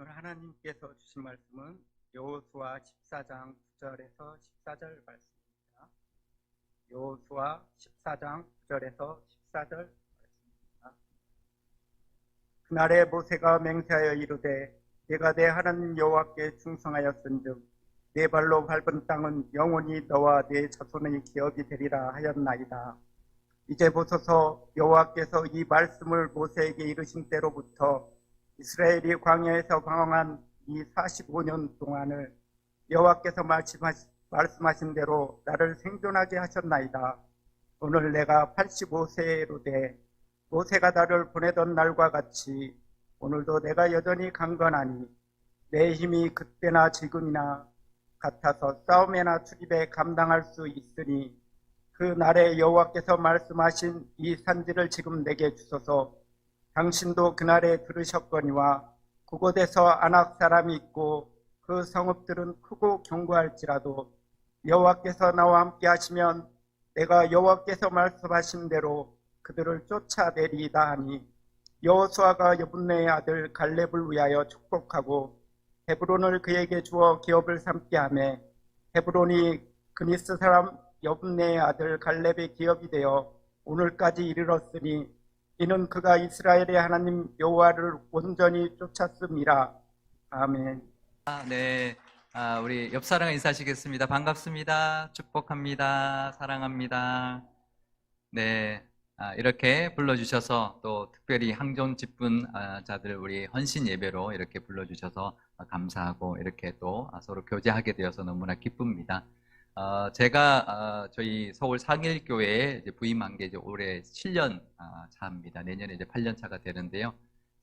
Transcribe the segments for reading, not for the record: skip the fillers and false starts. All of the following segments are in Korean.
오늘 하나님께서 주신 말씀은 여호수아 14장 9절에서 14절 말씀입니다. 여호수아 14장 9절에서 14절 말씀입니다. 그날에 모세가 맹세하여 이르되 내가 내 하나님 여호와께 충성하였은즉 내 발로 밟은 땅은 영원히 너와 네 자손의 기업이 되리라 하였나이다. 이제 보소서, 여호와께서 이 말씀을 모세에게 이르신 때로부터 이스라엘이 광야에서 방황한 이 45년 동안을 여호와께서 말씀하신 대로 나를 생존하게 하셨나이다. 오늘 내가 85세로 돼 모세가 나를 보내던 날과 같이 오늘도 내가 여전히 강건하니 내 힘이 그때나 지금이나 같아서 싸움에나 출입에 감당할 수 있으니 그 날에 여호와께서 말씀하신 이 산지를 지금 내게 주소서. 당신도 그날에 들으셨거니와 그곳에서 아낙 사람이 있고 그 성읍들은 크고 견고할지라도 여호와께서 나와 함께 하시면 내가 여호와께서 말씀하신 대로 그들을 쫓아내리이다 하니 여호수아가 여분네의 아들 갈렙을 위하여 축복하고 헤브론을 그에게 주어 기업을 삼게 하며 헤브론이 그니스 사람 여분네의 아들 갈렙의 기업이 되어 오늘까지 이르렀으니 이는 그가 이스라엘의 하나님 여호와를 온전히 쫓았음이라. 아멘. 네, 우리 옆사랑 인사하시겠습니다. 반갑습니다. 축복합니다. 사랑합니다. 네, 이렇게 불러주셔서 또 특별히 항존 직분자들 우리 헌신 예배로 이렇게 불러주셔서 감사하고 이렇게 또 서로 교제하게 되어서 너무나 기쁩니다. 제가 저희 서울 상일교회에 이제 부임한 게 이제 올해 7년 차입니다. 내년에 이제 8년 차가 되는데요.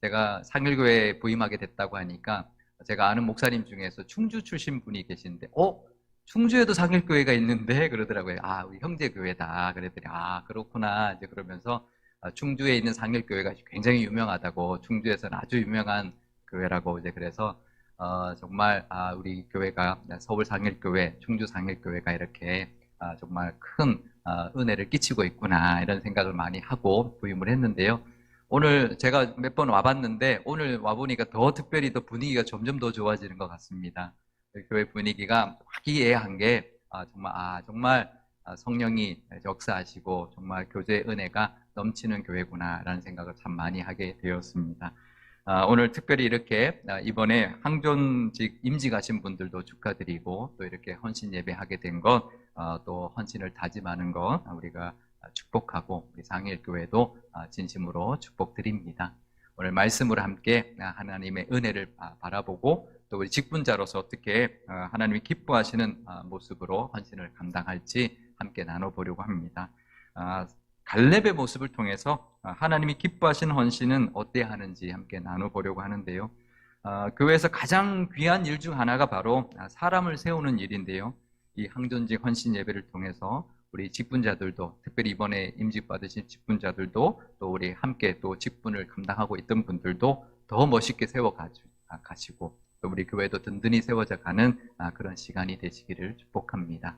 제가 상일교회에 부임하게 됐다고 하니까 제가 아는 목사님 중에서 충주 출신 분이 계신데, 충주에도 상일교회가 있는데 그러더라고요. 우리 형제교회다. 그랬더니 그렇구나. 이제 그러면서 충주에 있는 상일교회가 굉장히 유명하다고, 충주에서는 아주 유명한 교회라고 이제 그래서 정말 우리 교회가 서울 상일교회, 충주 상일교회가 이렇게 정말 큰 은혜를 끼치고 있구나 이런 생각을 많이 하고 부임을 했는데요. 오늘 제가 몇 번 와봤는데 오늘 와보니까 더 특별히 더 분위기가 점점 더 좋아지는 것 같습니다. 교회 분위기가 화기애애한 게 정말 성령이 역사하시고 정말 교제의 은혜가 넘치는 교회구나라는 생각을 참 많이 하게 되었습니다. 오늘 특별히 이렇게 이번에 항존직 임직 하신 분들도 축하드리고 또 이렇게 헌신 예배하게 된 것, 또 헌신을 다짐하는 것 우리가 축복하고 우리 상일교회도 진심으로 축복드립니다. 오늘 말씀으로 함께 하나님의 은혜를 바라보고 또 우리 직분자로서 어떻게 하나님이 기뻐하시는 모습으로 헌신을 감당할지 함께 나눠보려고 합니다. 갈렙의 모습을 통해서 하나님이 기뻐하시는 헌신은 어때야 하는지 함께 나눠보려고 하는데요. 교회에서 가장 귀한 일 중 하나가 바로 사람을 세우는 일인데요. 이 항존직 헌신 예배를 통해서 우리 직분자들도, 특별히 이번에 임직 받으신 직분자들도 또 우리 함께 또 직분을 감당하고 있던 분들도 더 멋있게 세워 가시고 또 우리 교회도 든든히 세워져 가는 그런 시간이 되시기를 축복합니다.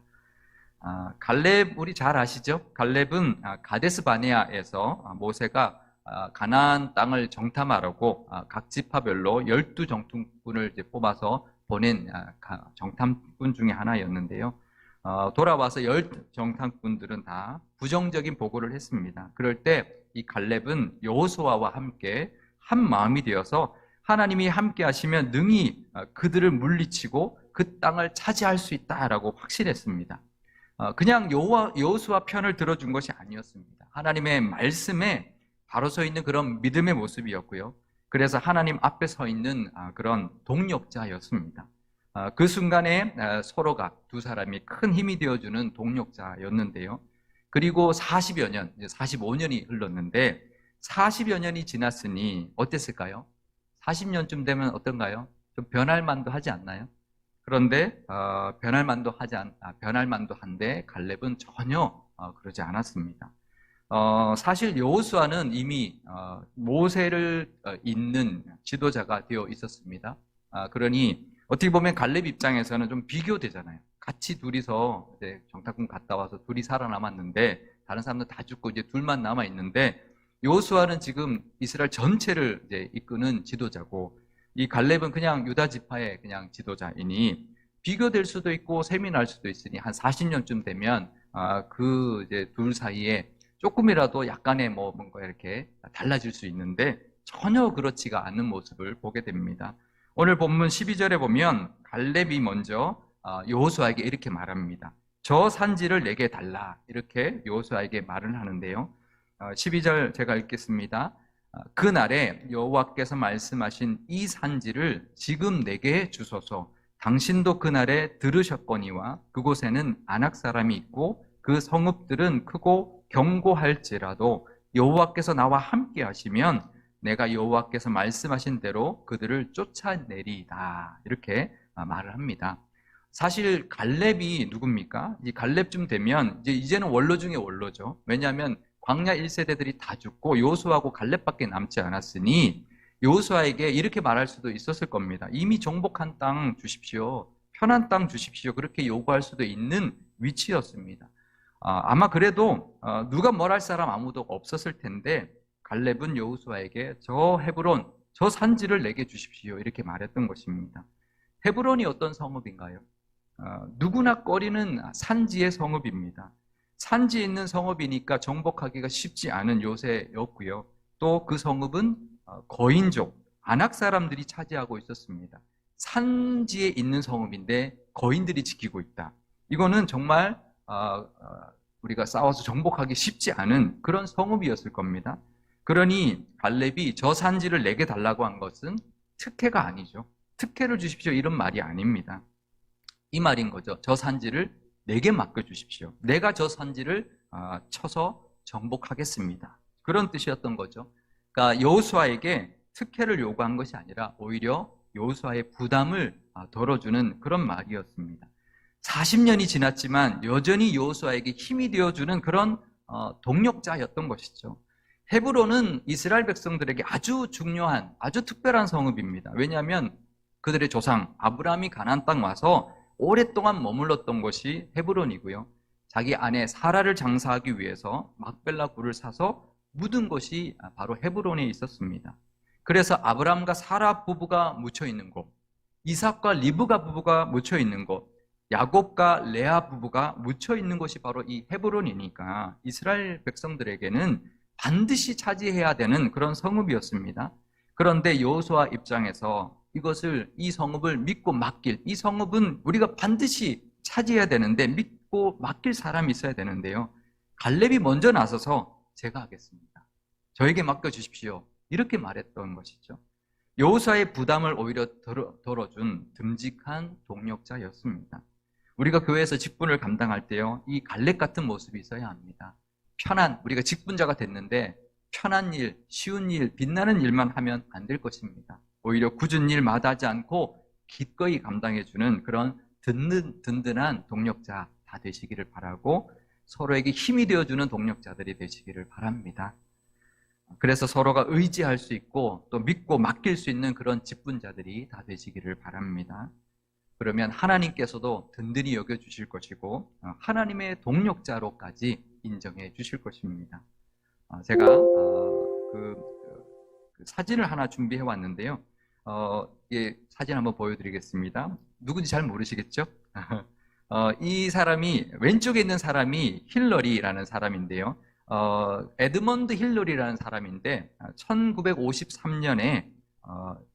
갈렙 우리 잘 아시죠? 갈렙은 가데스 바네아에서 모세가 가나안 땅을 정탐하라고 각 지파별로 12정탐꾼을 이제 뽑아서 보낸 정탐꾼 중에 하나였는데요. 돌아와서 10정탐꾼들은 다 부정적인 보고를 했습니다. 그럴 때 이 갈렙은 여호수아와 함께 한 마음이 되어서 하나님이 함께 하시면 능히 그들을 물리치고 그 땅을 차지할 수 있다라고 확신했습니다. 그냥 여호수아 편을 들어준 것이 아니었습니다. 하나님의 말씀에 바로 서 있는 그런 믿음의 모습이었고요. 그래서 하나님 앞에 서 있는 그런 동력자였습니다. 그 순간에 서로가 두 사람이 큰 힘이 되어주는 동력자였는데요. 그리고 40여 년, 이제 45년이 흘렀는데 40여 년이 지났으니 어땠을까요? 40년쯤 되면 어떤가요? 좀 변할 만도 하지 않나요? 그런데 변할 만도 한데 갈렙은 전혀 그러지 않았습니다. 사실 여호수아는 이미 모세를 잇는 지도자가 되어 있었습니다. 그러니 어떻게 보면 갈렙 입장에서는 좀 비교되잖아요. 같이 둘이서 이제 정탐꾼 갔다 와서 둘이 살아남았는데 다른 사람들 다 죽고 이제 둘만 남아 있는데 여호수아는 지금 이스라엘 전체를 이제 이끄는 지도자고 이 갈렙은 그냥 유다 지파의 그냥 지도자이니 비교될 수도 있고 셈이 날 수도 있으니 한 40년쯤 되면 그 이제 둘 사이에 조금이라도 약간의 뭐 뭔가 이렇게 달라질 수 있는데 전혀 그렇지가 않은 모습을 보게 됩니다. 오늘 본문 12절에 보면 갈렙이 먼저 여호수아에게 이렇게 말합니다. 저 산지를 내게 달라 이렇게 여호수아에게 말을 하는데요. 12절 제가 읽겠습니다. 그날에 여호와께서 말씀하신 이 산지를 지금 내게 주소서. 당신도 그날에 들으셨거니와 그곳에는 아낙 사람이 있고 그 성읍들은 크고 견고할지라도 여호와께서 나와 함께 하시면 내가 여호와께서 말씀하신 대로 그들을 쫓아내리이다. 이렇게 말을 합니다. 사실 갈렙이 누굽니까? 이 갈렙쯤 되면 이제는 원로 중에 원로죠. 왜냐하면 광야 1세대들이 다 죽고 여호수아하고 갈렙밖에 남지 않았으니 여호수아에게 이렇게 말할 수도 있었을 겁니다. 이미 정복한 땅 주십시오. 편한 땅 주십시오. 그렇게 요구할 수도 있는 위치였습니다. 아마 그래도 누가 뭘 할 사람 아무도 없었을 텐데 갈렙은 여호수아에게 저 헤브론, 저 산지를 내게 주십시오. 이렇게 말했던 것입니다. 헤브론이 어떤 성읍인가요? 누구나 꺼리는 산지의 성읍입니다. 산지에 있는 성읍이니까 정복하기가 쉽지 않은 요새였고요. 또 그 성읍은 거인족, 아낙 사람들이 차지하고 있었습니다. 산지에 있는 성읍인데 거인들이 지키고 있다. 이거는 정말 우리가 싸워서 정복하기 쉽지 않은 그런 성읍이었을 겁니다. 그러니 갈렙이 저 산지를 내게 달라고 한 것은 특혜가 아니죠. 특혜를 주십시오 이런 말이 아닙니다. 이 말인 거죠. 저 산지를 내게 맡겨주십시오. 내가 저 산지를 쳐서 정복하겠습니다. 그런 뜻이었던 거죠. 그러니까 여호수아에게 특혜를 요구한 것이 아니라 오히려 여호수아의 부담을 덜어주는 그런 말이었습니다. 40년이 지났지만 여전히 여호수아에게 힘이 되어주는 그런 동력자였던 것이죠. 헤브론은 이스라엘 백성들에게 아주 중요한, 아주 특별한 성읍입니다. 왜냐하면 그들의 조상 아브라함이 가나안 땅 와서 오랫동안 머물렀던 곳이 헤브론이고요. 자기 아내 사라를 장사하기 위해서 막벨라 굴을 사서 묻은 곳이 바로 헤브론에 있었습니다. 그래서 아브라함과 사라 부부가 묻혀 있는 곳, 이삭과 리브가 부부가 묻혀 있는 곳, 야곱과 레아 부부가 묻혀 있는 곳이 바로 이 헤브론이니까 이스라엘 백성들에게는 반드시 차지해야 되는 그런 성읍이었습니다. 그런데 여호수아 입장에서 이 성읍을 믿고 맡길, 이 성읍은 우리가 반드시 차지해야 되는데 믿고 맡길 사람이 있어야 되는데요. 갈렙이 먼저 나서서 제가 하겠습니다. 저에게 맡겨주십시오. 이렇게 말했던 것이죠. 여호수아의 부담을 오히려 덜어준 듬직한 동력자였습니다. 우리가 교회에서 직분을 감당할 때요, 이 갈렙 같은 모습이 있어야 합니다. 우리가 직분자가 됐는데 편한 일, 쉬운 일, 빛나는 일만 하면 안 될 것입니다. 오히려 굳은 일 마다하지 않고 기꺼이 감당해주는 그런 든든한 동력자 다 되시기를 바라고 서로에게 힘이 되어주는 동력자들이 되시기를 바랍니다. 그래서 서로가 의지할 수 있고 또 믿고 맡길 수 있는 그런 직분자들이 다 되시기를 바랍니다. 그러면 하나님께서도 든든히 여겨주실 것이고 하나님의 동력자로까지 인정해 주실 것입니다. 제가 그 사진을 하나 준비해 왔는데요. 사진 한번 보여드리겠습니다. 누군지 잘 모르시겠죠? 이 사람이, 왼쪽에 있는 사람이 힐러리라는 사람인데요. 에드먼드 힐러리라는 사람인데 1953년에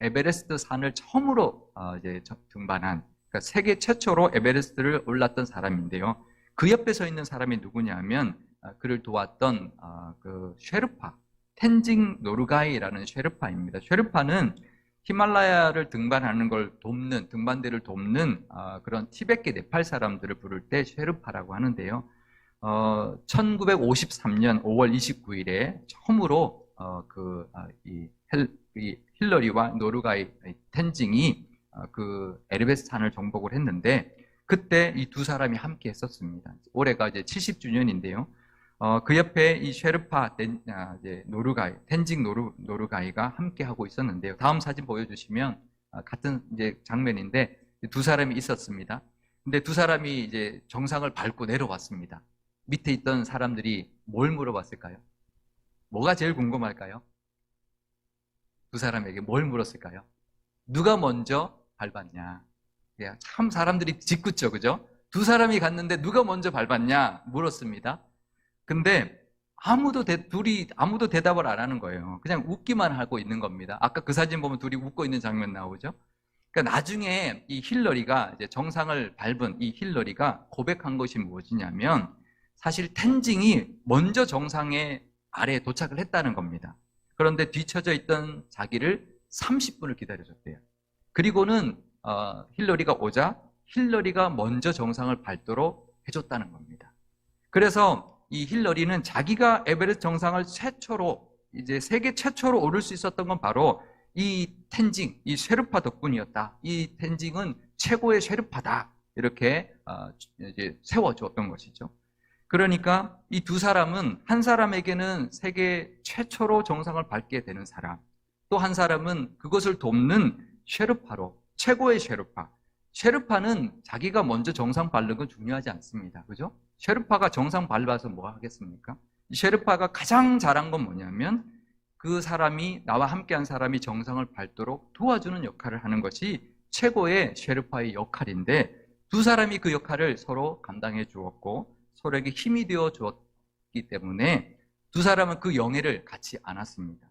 에베레스트 산을 처음으로 이제 등반한, 그러니까 세계 최초로 에베레스트를 올랐던 사람인데요. 그 옆에 서 있는 사람이 누구냐면 그를 도왔던 그 쉐르파, 텐징 노르가이라는 쉐르파입니다. 쉐르파는 히말라야를 등반하는 걸 돕는, 등반대를 돕는 그런 티베트 네팔 사람들을 부를 때 쉐르파라고 하는데요. 1953년 5월 29일에 처음으로 이 힐러리와 노르가이 텐징이 그 에베레스트 산을 정복을 했는데 그때 이 두 사람이 함께 했었습니다. 올해가 이제 70주년인데요. 그 옆에 이 쉐르파 텐징 노르가이가 함께 하고 있었는데요. 다음 사진 보여주시면 같은 이제 장면인데 두 사람이 있었습니다. 근데 두 사람이 이제 정상을 밟고 내려왔습니다. 밑에 있던 사람들이 뭘 물어봤을까요? 뭐가 제일 궁금할까요? 두 사람에게 뭘 물었을까요? 누가 먼저 밟았냐. 참 사람들이 짓궂죠, 그죠? 두 사람이 갔는데 누가 먼저 밟았냐 물었습니다. 근데 둘이 아무도 대답을 안 하는 거예요. 그냥 웃기만 하고 있는 겁니다. 아까 그 사진 보면 둘이 웃고 있는 장면 나오죠? 그러니까 나중에 이 힐러리가 이제 정상을 밟은 이 힐러리가 고백한 것이 무엇이냐면 사실 텐징이 먼저 정상에 아래에 도착을 했다는 겁니다. 그런데 뒤처져 있던 자기를 30분을 기다려줬대요. 그리고는 힐러리가 오자 힐러리가 먼저 정상을 밟도록 해줬다는 겁니다. 그래서 이 힐러리는 자기가 에베레스트 정상을 최초로 이제 세계 최초로 오를 수 있었던 건 바로 이 텐징, 이 쉐르파 덕분이었다. 이 텐징은 최고의 쉐르파다. 이렇게 이제 세워주었던 것이죠. 그러니까 이 두 사람은 한 사람에게는 세계 최초로 정상을 밟게 되는 사람, 또 한 사람은 그것을 돕는 쉐르파로 최고의 쉐르파. 쉐르파는 자기가 먼저 정상 밟는 건 중요하지 않습니다. 그죠? 쉐르파가 정상 밟아서 뭐 하겠습니까? 쉐르파가 가장 잘한 건 뭐냐면 그 사람이 나와 함께한 사람이 정상을 밟도록 도와주는 역할을 하는 것이 최고의 쉐르파의 역할인데 두 사람이 그 역할을 서로 감당해 주었고 서로에게 힘이 되어 주었기 때문에 두 사람은 그 영예를 갖지 않았습니다.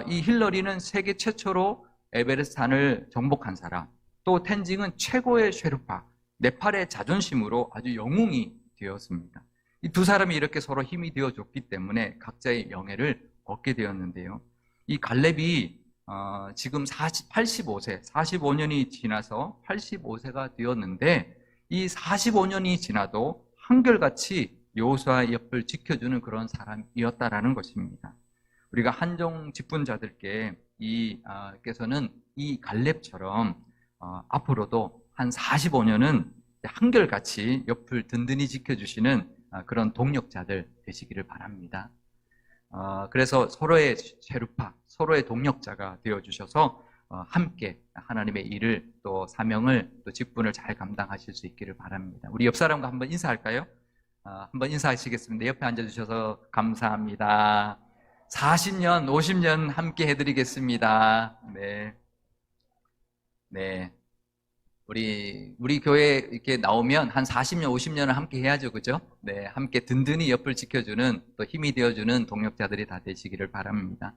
이 힐러리는 세계 최초로 에베레스트 산을 정복한 사람, 또 텐징은 최고의 쉐르파, 네팔의 자존심으로 아주 영웅이 되었습니다. 이 두 사람이 이렇게 서로 힘이 되어줬기 때문에 각자의 영예를 얻게 되었는데요. 이 갈렙이 지금 85세, 45년이 지나서 85세가 되었는데 이 45년이 지나도 한결같이 여호수아의 옆을 지켜주는 그런 사람이었다라는 것입니다. 우리가 한정 직분자들께 께서는 이 갈렙처럼 앞으로도 한 45년은 한결같이 옆을 든든히 지켜주시는 그런 동력자들 되시기를 바랍니다. 그래서 서로의 쉐르파, 서로의 동력자가 되어주셔서 함께 하나님의 일을 또 사명을 또 직분을 잘 감당하실 수 있기를 바랍니다. 우리 옆 사람과 한번 인사할까요? 한번 인사하시겠습니다. 옆에 앉아주셔서 감사합니다. 40년, 50년 함께 해드리겠습니다. 네. 네. 우리 교회 이렇게 나오면 한 40년, 50년을 함께 해야죠. 그죠? 네. 함께 든든히 옆을 지켜주는 또 힘이 되어주는 동력자들이 다 되시기를 바랍니다.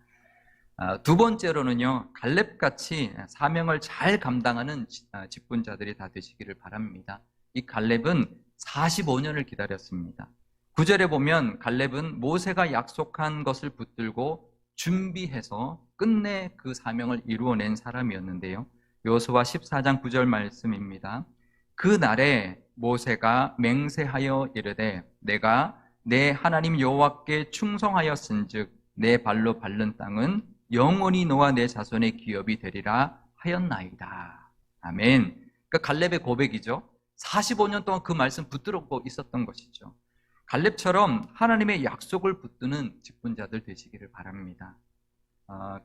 두 번째로는요, 갈렙같이 사명을 잘 감당하는 직분자들이 다 되시기를 바랍니다. 이 갈렙은 45년을 기다렸습니다. 9절에 보면 갈렙은 모세가 약속한 것을 붙들고 준비해서 끝내 그 사명을 이루어낸 사람이었는데요. 여호수아 14장 9절 말씀입니다. 그 날에 모세가 맹세하여 이르되 내가 내 하나님 여호와께 충성하였은즉 내 발로 밟는 땅은 영원히 너와 내 자손의 기업이 되리라 하였나이다. 아멘. 그러니까 갈렙의 고백이죠. 45년 동안 그 말씀 붙들고 있었던 것이죠. 갈렙처럼 하나님의 약속을 붙드는 직분자들 되시기를 바랍니다.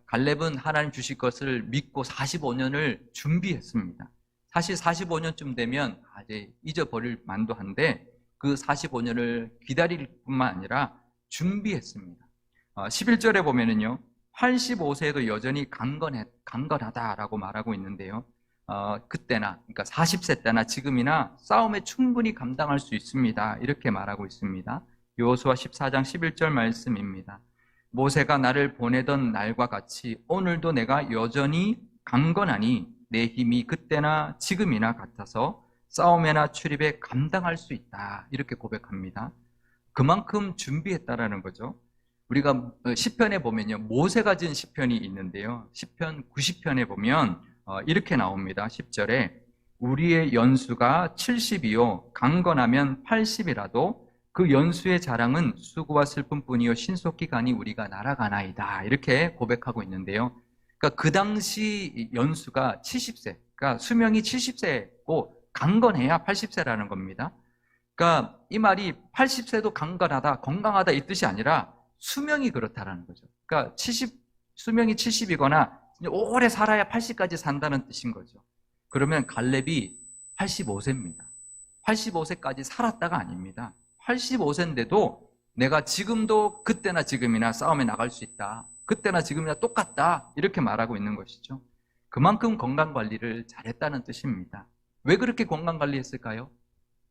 갈렙은 하나님 주실 것을 믿고 45년을 준비했습니다. 사실 45년쯤 되면 이제 잊어버릴 만도 한데 그 45년을 기다릴 뿐만 아니라 준비했습니다. 11절에 보면은요, 85세에도 여전히 강건하다라고 말하고 있는데요. 그때나, 그러니까 40세 때나 지금이나 싸움에 충분히 감당할 수 있습니다. 이렇게 말하고 있습니다. 여호수아 14장 11절 말씀입니다. 모세가 나를 보내던 날과 같이 오늘도 내가 여전히 강건하니 내 힘이 그때나 지금이나 같아서 싸움에나 출입에 감당할 수 있다. 이렇게 고백합니다. 그만큼 준비했다라는 거죠. 우리가 시편에 보면요, 모세가 지은 시편이 있는데요. 시편 90편에 보면 이렇게 나옵니다. 10절에 우리의 연수가 70이요 강건하면 80이라도 그 연수의 자랑은 수고와 슬픔뿐이요 신속히 가니 우리가 날아가나이다. 이렇게 고백하고 있는데요. 그러니까 그 당시 연수가 70세, 그러니까 수명이 70세고 강건해야 80세라는 겁니다. 그러니까 이 말이 80세도 강건하다, 건강하다 이 뜻이 아니라 수명이 그렇다라는 거죠. 그러니까 수명이 70이거나 오래 살아야 80까지 산다는 뜻인 거죠. 그러면 갈렙이 85세입니다. 85세까지 살았다가 아닙니다. 85세인데도 내가 지금도 그때나 지금이나 싸움에 나갈 수 있다. 그때나 지금이나 똑같다. 이렇게 말하고 있는 것이죠. 그만큼 건강 관리를 잘했다는 뜻입니다. 왜 그렇게 건강 관리했을까요?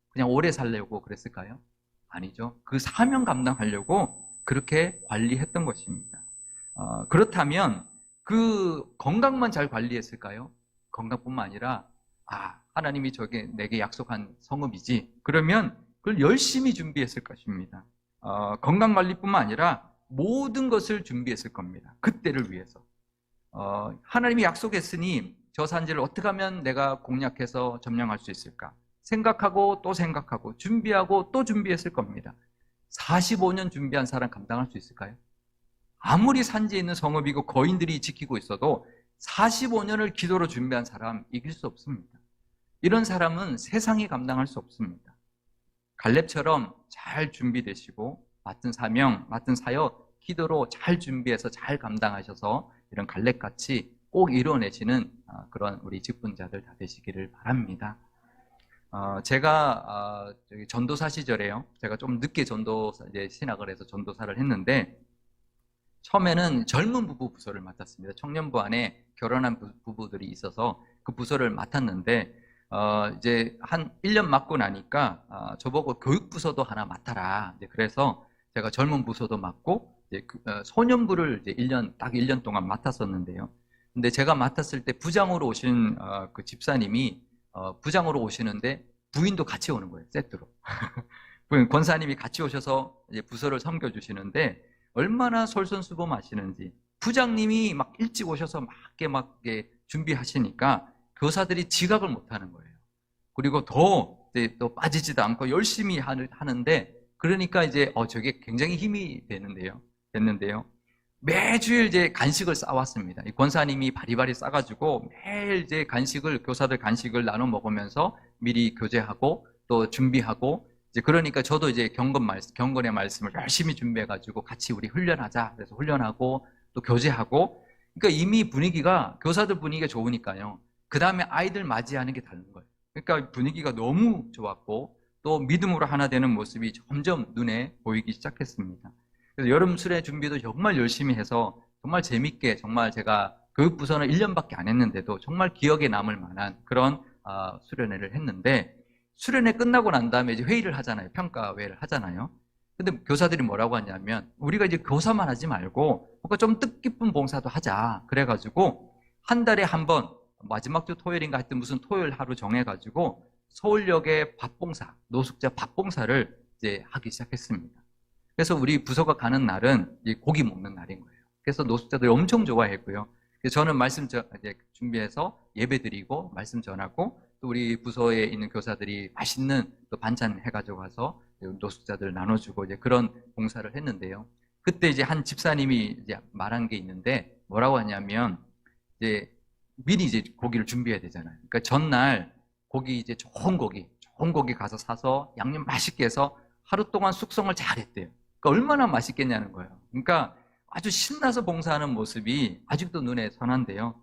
그냥 오래 살려고 그랬을까요? 아니죠. 그 사명 감당하려고 그렇게 관리했던 것입니다. 그렇다면 그 건강만 잘 관리했을까요? 건강뿐만 아니라 하나님이 내게 약속한 성읍이지. 그러면 그걸 열심히 준비했을 것입니다. 건강관리뿐만 아니라 모든 것을 준비했을 겁니다. 그때를 위해서. 하나님이 약속했으니 저 산지를 어떻게 하면 내가 공략해서 점령할 수 있을까? 생각하고 또 생각하고 준비하고 또 준비했을 겁니다. 45년 준비한 사람 감당할 수 있을까요? 아무리 산지에 있는 성읍이고 거인들이 지키고 있어도 45년을 기도로 준비한 사람 이길 수 없습니다. 이런 사람은 세상이 감당할 수 없습니다. 갈렙처럼 잘 준비되시고 맡은 사명, 맡은 사역 기도로 잘 준비해서 잘 감당하셔서 이런 갈렙같이 꼭 이뤄내시는 그런 우리 직분자들 다 되시기를 바랍니다. 제가 전도사 시절에요. 제가 좀 늦게 신학을 해서 전도사를 했는데 처음에는 젊은 부부 부서를 맡았습니다. 청년부 안에 결혼한 부부들이 있어서 그 부서를 맡았는데 이제 한 1년 맡고 나니까 저보고 교육부서도 하나 맡아라. 그래서 제가 젊은 부서도 맡고 이제 소년부를 이제 딱 1년 동안 맡았었는데요. 근데 제가 맡았을 때 부장으로 오신 그 집사님이 부장으로 오시는데 부인도 같이 오는 거예요. 세트로. 권사님이 같이 오셔서 이제 부서를 섬겨주시는데 얼마나 솔선수범하시는지 부장님이 막 일찍 오셔서 막 이렇게 준비하시니까 교사들이 지각을 못하는 거예요. 그리고 또 빠지지도 않고 열심히 하는데 그러니까 이제 저게 굉장히 힘이 됐는데요. 매주일 이제 간식을 싸왔습니다. 이 권사님이 바리바리 싸가지고 매일 이제 교사들 간식을 나눠 먹으면서 미리 교제하고 또 준비하고 이제 그러니까 저도 이제 경건의 말씀을 열심히 준비해가지고 같이 우리 훈련하자. 그래서 훈련하고 또 교제하고 그러니까 이미 교사들 분위기가 좋으니까요. 그 다음에 아이들 맞이하는 게 다른 거예요. 그러니까 분위기가 너무 좋았고 또 믿음으로 하나 되는 모습이 점점 눈에 보이기 시작했습니다. 그래서 여름 수련 준비도 정말 열심히 해서 정말 재밌게 정말 제가 교육부서는 1년밖에 안 했는데도 정말 기억에 남을 만한 그런 수련회를 했는데 수련회 끝나고 난 다음에 이제 회의를 하잖아요. 평가회를 하잖아요. 근데 교사들이 뭐라고 하냐면 우리가 이제 교사만 하지 말고 뭔가 좀 뜻깊은 봉사도 하자. 그래가지고 한 달에 한 번 마지막 주 토요일인가 하여튼 무슨 토요일 하루 정해가지고 서울역의 노숙자 밥봉사를 이제 하기 시작했습니다. 그래서 우리 부서가 가는 날은 고기 먹는 날인 거예요. 그래서 노숙자들이 엄청 좋아했고요. 그래서 저는 말씀 이제 준비해서 예배 드리고 말씀 전하고 또 우리 부서에 있는 교사들이 맛있는 또 반찬 해가지고 가서 노숙자들 나눠주고 이제 그런 봉사를 했는데요. 그때 이제 한 집사님이 이제 말한 게 있는데 뭐라고 하냐면 이제 미리 이제 고기를 준비해야 되잖아요. 그러니까 전날 이제 좋은 고기 가서 사서 양념 맛있게 해서 하루 동안 숙성을 잘 했대요. 그러니까 얼마나 맛있겠냐는 거예요. 그러니까 아주 신나서 봉사하는 모습이 아직도 눈에 선한데요.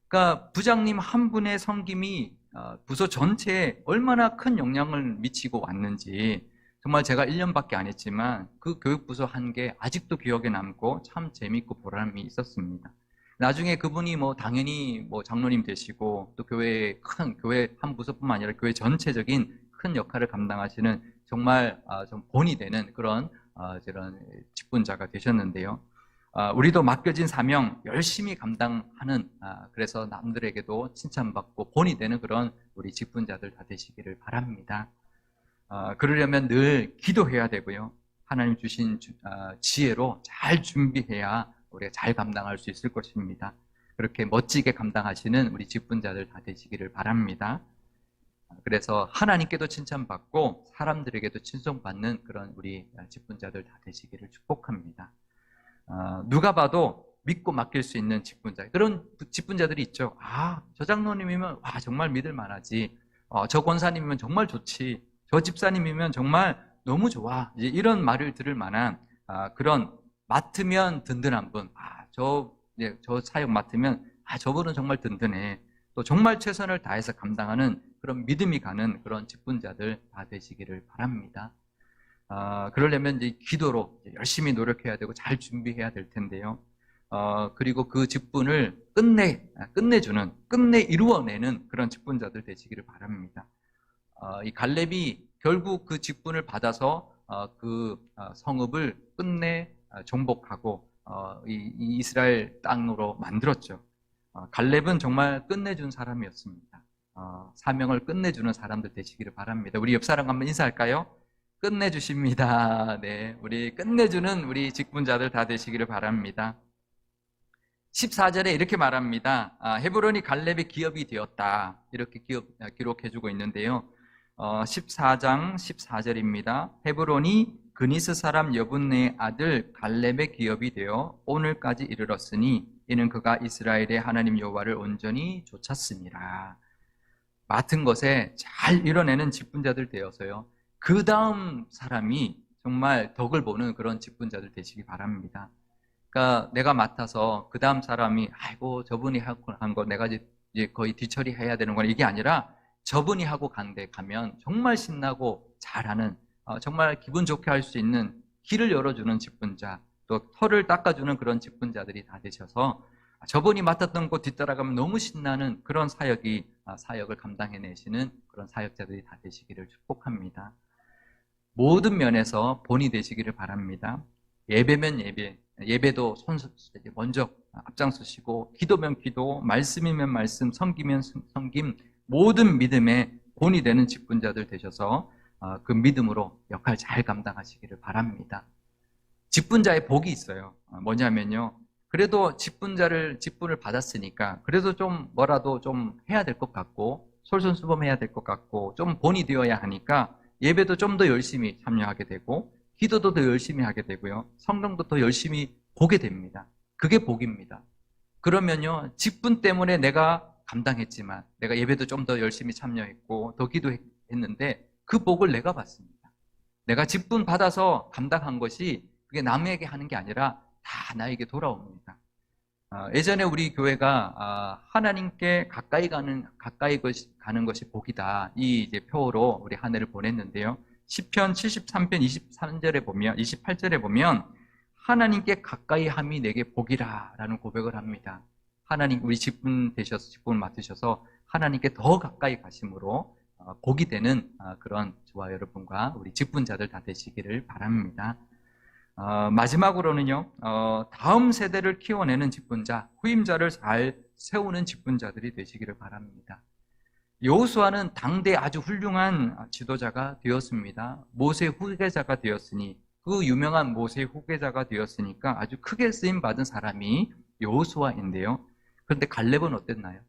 그러니까 부장님 한 분의 섬김이 부서 전체에 얼마나 큰 영향을 미치고 왔는지 정말 제가 1년밖에 안 했지만 그 교육부서 한 게 아직도 기억에 남고 참 재밌고 보람이 있었습니다. 나중에 그분이 당연히 장로님 되시고 또 교회 한 부서뿐만 아니라 교회 전체적인 큰 역할을 감당하시는 정말 좀 본이 되는 그런 직분자가 되셨는데요. 우리도 맡겨진 사명 열심히 감당하는 그래서 남들에게도 칭찬받고 본이 되는 그런 우리 직분자들 다 되시기를 바랍니다. 그러려면 늘 기도해야 되고요. 하나님 주신 지혜로 잘 준비해야 우리가 잘 감당할 수 있을 것입니다. 그렇게 멋지게 감당하시는 우리 직분자들 다 되시기를 바랍니다. 그래서 하나님께도 칭찬받고 사람들에게도 칭송받는 그런 우리 직분자들 다 되시기를 축복합니다. 누가 봐도 믿고 맡길 수 있는 직분자, 그런 직분자들이 있죠. 저 장로님이면 정말 믿을 만하지. 저 권사님이면 정말 좋지. 저 집사님이면 정말 너무 좋아. 이제 이런 말을 들을 만한 그런 맡으면 든든한 분. 저 사역 맡으면 저분은 정말 든든해. 또 정말 최선을 다해서 감당하는 그런 믿음이 가는 그런 직분자들 다 되시기를 바랍니다. 그러려면 이제 기도로 열심히 노력해야 되고 잘 준비해야 될 텐데요. 그리고 그 직분을 끝내 이루어내는 그런 직분자들 되시기를 바랍니다. 이 갈렙이 결국 그 직분을 받아서 성읍을 끝내 정복하고 이 이스라엘 땅으로 만들었죠. 갈렙은 정말 끝내준 사람이었습니다. 사명을 끝내주는 사람들 되시기를 바랍니다. 우리 옆 사람 한번 인사할까요? 끝내주십니다. 네, 우리 끝내주는 우리 직분자들 다 되시기를 바랍니다. 14절에 이렇게 말합니다. 헤브론이 갈렙의 기업이 되었다. 이렇게 기록해주고 있는데요. 14장 14절입니다. 헤브론이 그니스 사람 여분네의 아들 갈렙의 기업이 되어 오늘까지 이르렀으니 이는 그가 이스라엘의 하나님 여호와를 온전히 좇았습니다. 맡은 것에 잘 이뤄내는 직분자들 되어서요. 그 다음 사람이 정말 덕을 보는 그런 직분자들 되시기 바랍니다. 그러니까 내가 맡아서 그 다음 사람이 아이고 저분이 한 거 내가 이제 거의 뒤처리해야 되는 건 이게 아니라 저분이 하고 가면 정말 신나고 잘하는 정말 기분 좋게 할 수 있는 길을 열어주는 직분자 또 털을 닦아주는 그런 직분자들이 다 되셔서 저분이 맡았던 곳 뒤따라가면 너무 신나는 그런 사역을 감당해내시는 그런 사역자들이 다 되시기를 축복합니다. 모든 면에서 본이 되시기를 바랍니다. 예배면 예배도 먼저 앞장서시고 기도면 기도, 말씀이면 말씀, 섬기면 섬김 모든 믿음의 본이 되는 직분자들 되셔서 그 믿음으로 역할 잘 감당하시기를 바랍니다. 직분자의 복이 있어요. 뭐냐면요. 그래도 직분을 받았으니까 그래도 좀 뭐라도 좀 해야 될 것 같고 솔선수범해야 될 것 같고 좀 본이 되어야 하니까 예배도 좀 더 열심히 참여하게 되고 기도도 더 열심히 하게 되고요. 성경도 더 열심히 보게 됩니다. 그게 복입니다. 그러면요. 직분 때문에 내가 감당했지만 내가 예배도 좀 더 열심히 참여했고 더 기도했는데 그 복을 내가 받습니다. 내가 직분 받아서 감당한 것이 그게 남에게 하는 게 아니라 다 나에게 돌아옵니다. 예전에 우리 교회가 하나님께 가까이 가는 것이 복이다. 이 이제 표어로 우리 한 해를 보냈는데요. 시편 73편 28절에 보면 하나님께 가까이 함이 내게 복이라라는 고백을 합니다. 하나님 우리 직분을 맡으셔서 하나님께 더 가까이 가심으로 복이 되는 그런 저와 여러분과 우리 직분자들 다 되시기를 바랍니다. 마지막으로는요, 다음 세대를 키워내는 직분자, 후임자를 잘 세우는 직분자들이 되시기를 바랍니다. 여호수아는 당대 아주 훌륭한 지도자가 되었습니다. 모세 후계자가 되었으니 그 유명한 모세 후계자가 되었으니까 아주 크게 쓰임 받은 사람이 여호수아인데요. 그런데 갈렙은 어땠나요?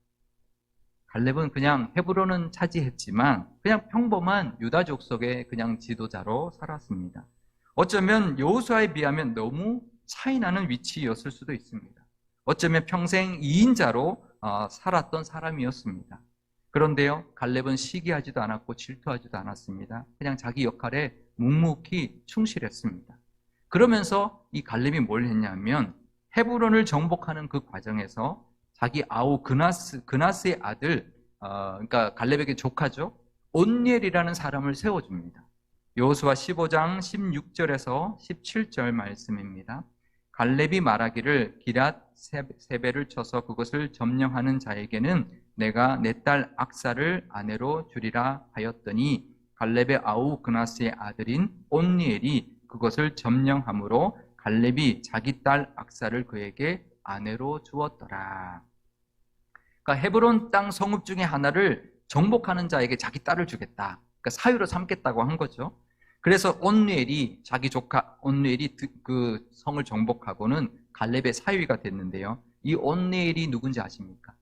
갈렙은 그냥 헤브론은 차지했지만 그냥 평범한 유다 족속의 그냥 지도자로 살았습니다. 어쩌면 여호수아에 비하면 너무 차이나는 위치였을 수도 있습니다. 어쩌면 평생 2인자로 살았던 사람이었습니다. 그런데요, 갈렙은 시기하지도 않았고 질투하지도 않았습니다. 그냥 자기 역할에 묵묵히 충실했습니다. 그러면서 이 갈렙이 뭘 했냐면 헤브론을 정복하는 그 과정에서 자기 아우 그나스의 아들, 그러니까 갈렙에게 조카죠, 온니엘이라는 사람을 세워줍니다. 여호수아 15장 16절에서 17절 말씀입니다. 갈렙이 말하기를 기랏 세베를 쳐서 그것을 점령하는 자에게는 내가 내 딸 악사를 아내로 주리라 하였더니 갈렙의 아우 그나스의 아들인 온니엘이 그것을 점령함으로 갈렙이 자기 딸 악사를 그에게 아내로 주었더라. 그러니까 헤브론 땅 성읍 중에 하나를 정복하는 자에게 자기 딸을 주겠다. 그러니까 사유로 삼겠다고 한 거죠. 그래서 온누엘이 자기 조카 온누엘이 그 성을 정복하고는 갈렙의 사위가 됐는데요. 이 온누엘이 누군지 아십니까?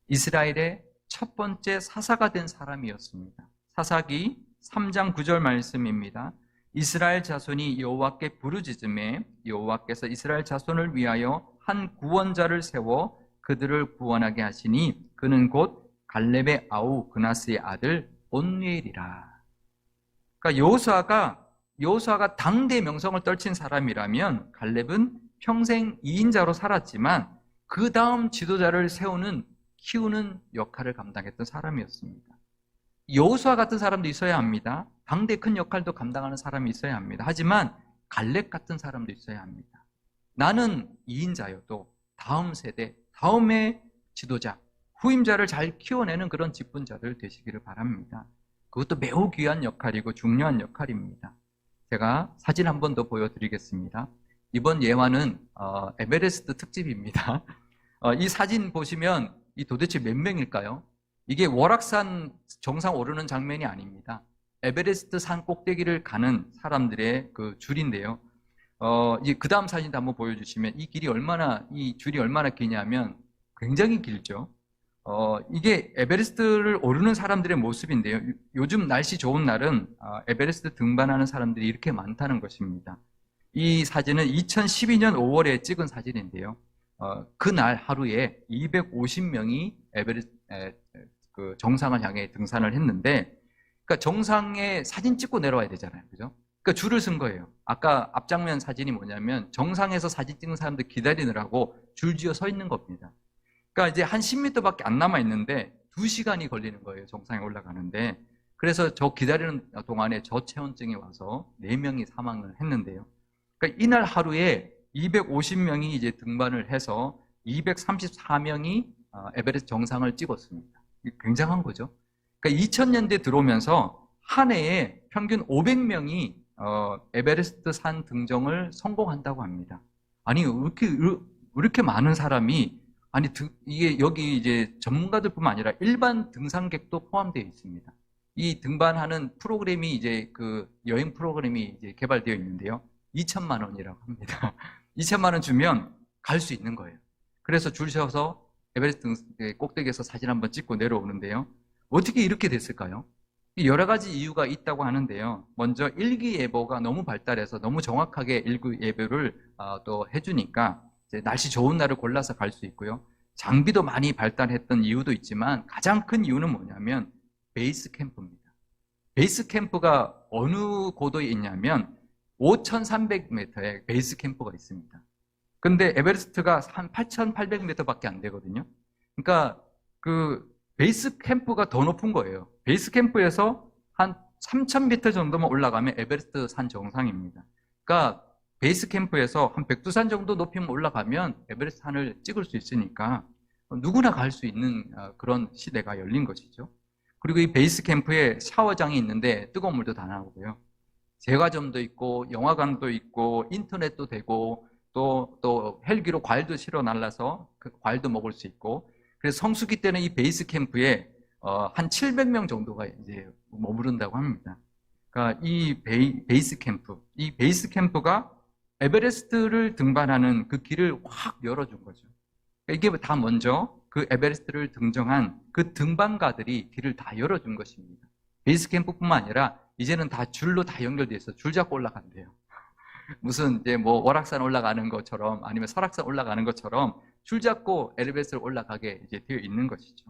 이스라엘의 첫 번째 사사가 된 사람이었습니다. 사사기 3장 9절 말씀입니다. 이스라엘 자손이 여호와께 부르짖음에 여호와께서 이스라엘 자손을 위하여 한 구원자를 세워 그들을 구원하게 하시니 그는 곧 갈렙의 아우 그나스의 아들 온누엘이라. 그러니까 여호수아가 당대 명성을 떨친 사람이라면 갈렙은 평생 2인자로 살았지만 그 다음 지도자를 키우는 역할을 감당했던 사람이었습니다. 여호수아 같은 사람도 있어야 합니다. 당대 큰 역할도 감당하는 사람이 있어야 합니다. 하지만 갈렙 같은 사람도 있어야 합니다. 나는 2인자여도 다음 세대, 다음의 지도자, 후임자를 잘 키워내는 그런 직분자들 되시기를 바랍니다. 그것도 매우 귀한 역할이고 중요한 역할입니다. 제가 사진 한 번 더 보여드리겠습니다. 이번 예화는 에베레스트 특집입니다. 이 사진 보시면 이 도대체 몇 명일까요? 이게 월악산 정상 오르는 장면이 아닙니다. 에베레스트 산 꼭대기를 가는 사람들의 그 줄인데요. 이제 그 다음 사진도 한번 보여주시면 이 줄이 얼마나 기냐면 굉장히 길죠. 이게 에베레스트를 오르는 사람들의 모습인데요. 요즘 날씨 좋은 날은 에베레스트 등반하는 사람들이 이렇게 많다는 것입니다. 이 사진은 2012년 5월에 찍은 사진인데요. 그날 하루에 250명이 그 정상을 향해 등산을 했는데, 그러니까 정상에 사진 찍고 내려와야 되잖아요. 그죠? 그러니까 줄을 쓴 거예요. 아까 앞장면 사진이 뭐냐면 정상에서 사진 찍는 사람들 기다리느라고 줄지어 서 있는 겁니다. 그러니까 이제 한 10m밖에 안 남아 있는데 2시간이 걸리는 거예요. 정상에 올라가는데. 그래서 저 기다리는 동안에 저체온증이 와서 4명이 사망을 했는데요. 그러니까 이날 하루에 250명이 이제 등반을 해서 234명이 에베레스트 정상을 찍었습니다. 굉장한 거죠. 그러니까 2000년대 들어오면서 한 해에 평균 500명이 에베레스트 산 등정을 성공한다고 합니다. 아니, 이렇게 많은 사람이, 아니, 이게 여기 이제 전문가들뿐만 아니라 일반 등산객도 포함되어 있습니다. 이 등반하는 프로그램이 이제 그 여행 프로그램이 이제 개발되어 있는데요. 2천만 원이라고 합니다. 2천만 원 주면 갈 수 있는 거예요. 그래서 줄 서서 에베레스트 꼭대기에서 사진 한번 찍고 내려오는데요. 어떻게 이렇게 됐을까요? 여러 가지 이유가 있다고 하는데요. 먼저 일기예보가 너무 발달해서 너무 정확하게 일기예보를 또 해주니까 이제 날씨 좋은 날을 골라서 갈 수 있고요. 장비도 많이 발달했던 이유도 있지만 가장 큰 이유는 뭐냐면 베이스 캠프입니다. 베이스 캠프가 어느 고도에 있냐면 5,300m의 베이스 캠프가 있습니다. 근데 에베레스트가 한 8,800m밖에 안 되거든요. 그러니까 그 베이스 캠프가 더 높은 거예요. 베이스 캠프에서 한 3,000m 정도만 올라가면 에베레스트 산 정상입니다. 그러니까 베이스 캠프에서 한 백두산 정도 높이만 올라가면 에베레스트 산을 찍을 수 있으니까 누구나 갈 수 있는 그런 시대가 열린 것이죠. 그리고 이 베이스 캠프에 샤워장이 있는데 뜨거운 물도 다 나오고요. 제과점도 있고 영화관도 있고 인터넷도 되고 또 헬기로 과일도 실어 날라서 그 과일도 먹을 수 있고, 그래서 성수기 때는 이 베이스 캠프에 한 700명 정도가 이제 머무른다고 합니다. 그러니까 이 베이스 캠프가 에베레스트를 등반하는 그 길을 확 열어준 거죠. 그러니까 이게 다 먼저 그 에베레스트를 등정한 그 등반가들이 길을 다 열어준 것입니다. 베이스 캠프뿐만 아니라 이제는 다 줄로 다 연결돼 있어. 줄 잡고 올라간대요. 무슨 이제 뭐 월악산 올라가는 것처럼 아니면 설악산 올라가는 것처럼 줄 잡고 에베레스트를 올라가게 이제 되어 있는 것이죠.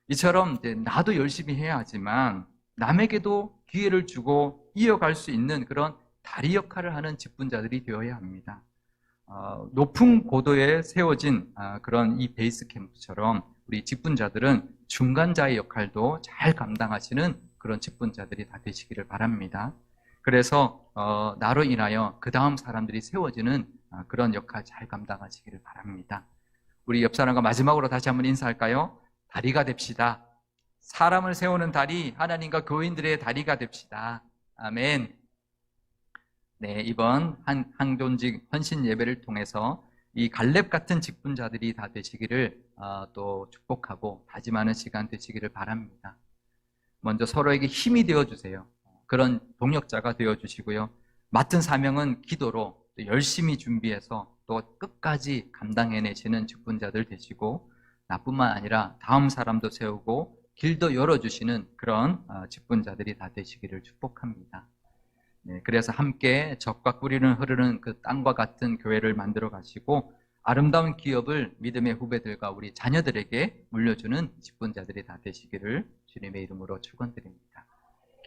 이처럼 이제 나도 열심히 해야 하지만 남에게도 기회를 주고 이어갈 수 있는 그런 다리 역할을 하는 직분자들이 되어야 합니다. 높은 고도에 세워진 그런 이 베이스 캠프처럼 우리 직분자들은 중간자의 역할도 잘 감당하시는 그런 직분자들이 다 되시기를 바랍니다. 그래서 나로 인하여 그 다음 사람들이 세워지는 그런 역할 잘 감당하시기를 바랍니다. 우리 옆 사람과 마지막으로 다시 한번 인사할까요? 다리가 됩시다. 사람을 세우는 다리, 하나님과 교인들의 다리가 됩시다. 아멘. 네, 이번 항존직 헌신 예배를 통해서 이 갈렙 같은 직분자들이 다 되시기를 또 축복하고 다짐하는 시간 되시기를 바랍니다. 먼저 서로에게 힘이 되어주세요. 그런 동력자가 되어주시고요. 맡은 사명은 기도로 또 열심히 준비해서 또 끝까지 감당해내시는 직분자들 되시고, 나뿐만 아니라 다음 사람도 세우고 길도 열어주시는 그런 직분자들이 다 되시기를 축복합니다. 네, 그래서 함께 젖과 꿀이는 흐르는 그 땅과 같은 교회를 만들어 가시고 아름다운 기업을 믿음의 후배들과 우리 자녀들에게 물려주는 직분자들이 다 되시기를 주님의 이름으로 축원드립니다.